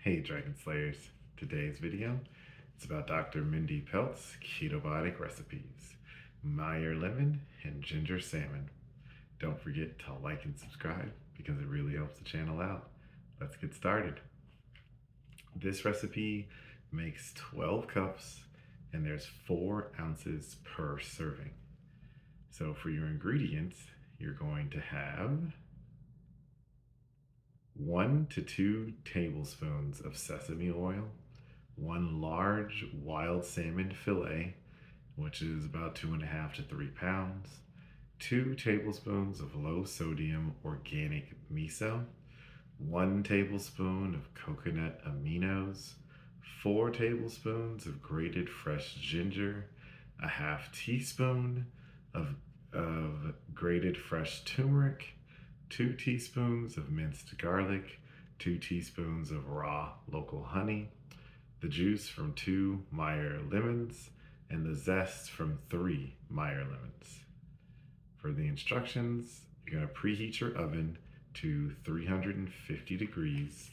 Hey Dragon Slayers, today's video is about Dr. Mindy Pelz Ketobiotic recipes, Meyer lemon and ginger salmon. Don't forget to like and subscribe because it really helps the channel out. Let's get started. This recipe makes 12 cups and there's 4 ounces per serving. So for your ingredients, you're going to have 1 to 2 tablespoons of sesame oil, 1 large wild salmon fillet, which is about 2.5 to 3 pounds, 2 tablespoons of low sodium organic miso, 1 tablespoon of coconut aminos, 4 tablespoons of grated fresh ginger, a half teaspoon of grated fresh turmeric, 2 teaspoons of minced garlic, 2 teaspoons of raw local honey, the juice from 2 Meyer lemons, and the zest from 3 Meyer lemons. For the instructions, you're going to preheat your oven to 350 degrees.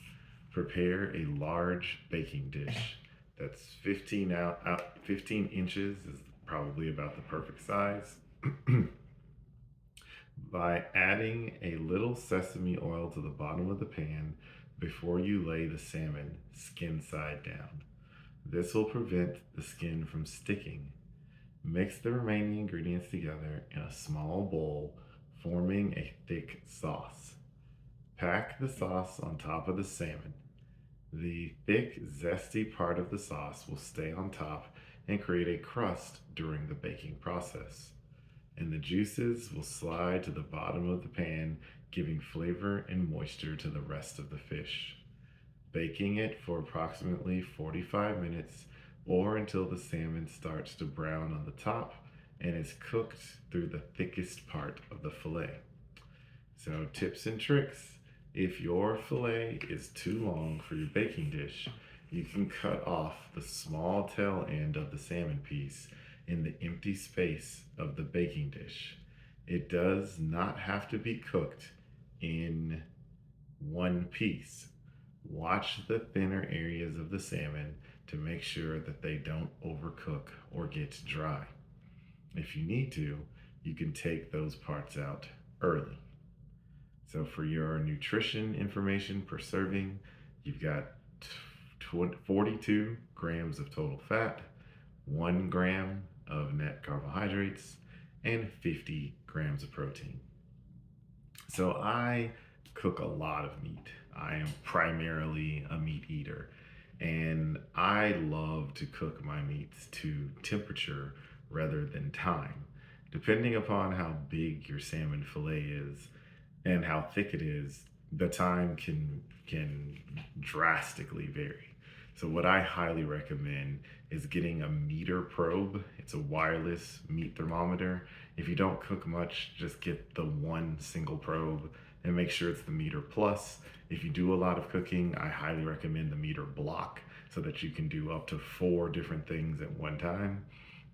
Prepare a large baking dish that's 15 inches is probably about the perfect size. By adding a little sesame oil to the bottom of the pan before you lay the salmon skin side down. This will prevent the skin from sticking. Mix the remaining ingredients together in a small bowl, forming a thick sauce. Pack the sauce on top of the salmon. The thick, zesty part of the sauce will stay on top and create a crust during the baking process. And the juices will slide to the bottom of the pan, giving flavor and moisture to the rest of the fish. Baking it for approximately 45 minutes or until the salmon starts to brown on the top and is cooked through the thickest part of the fillet. So tips and tricks: if your fillet is too long for your baking dish, you can cut off the small tail end of the salmon piece in the empty space of the baking dish. It does not have to be cooked in one piece. Watch the thinner areas of the salmon to make sure that they don't overcook or get dry. If you need to, you can take those parts out early. So for your nutrition information per serving, you've got 42 grams of total fat, 1 gram of net carbohydrates, and 50 grams of protein. So I cook a lot of meat. I am primarily a meat eater, and I love to cook my meats to temperature rather than time. Depending upon how big your salmon fillet is and how thick it is, the time can drastically vary. So what I highly recommend is getting a meter probe. It's a wireless meat thermometer. If you don't cook much, just get the one single probe and make sure it's the meter plus. If you do a lot of cooking, I highly recommend the meter block so that you can do up to 4 different things at one time.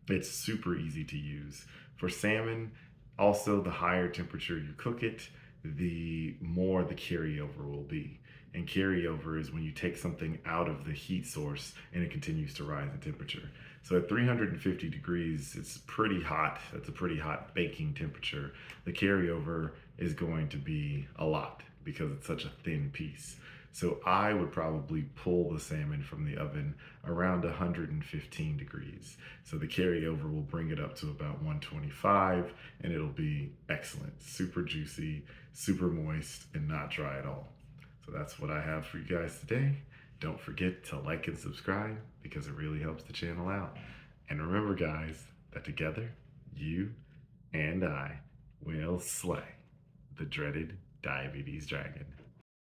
It's super easy to use. For salmon, also the higher temperature you cook it, the more the carryover will be. And carryover is when you take something out of the heat source and it continues to rise in temperature. So at 350 degrees, it's pretty hot. That's a pretty hot baking temperature. The carryover is going to be a lot because it's such a thin piece. So I would probably pull the salmon from the oven around 115 degrees. So the carryover will bring it up to about 125 and it'll be excellent. Super juicy, super moist, and not dry at all. So that's what I have for you guys today. Don't forget to like and subscribe because it really helps the channel out. And remember guys, that together, you and I will slay the dreaded diabetes dragon.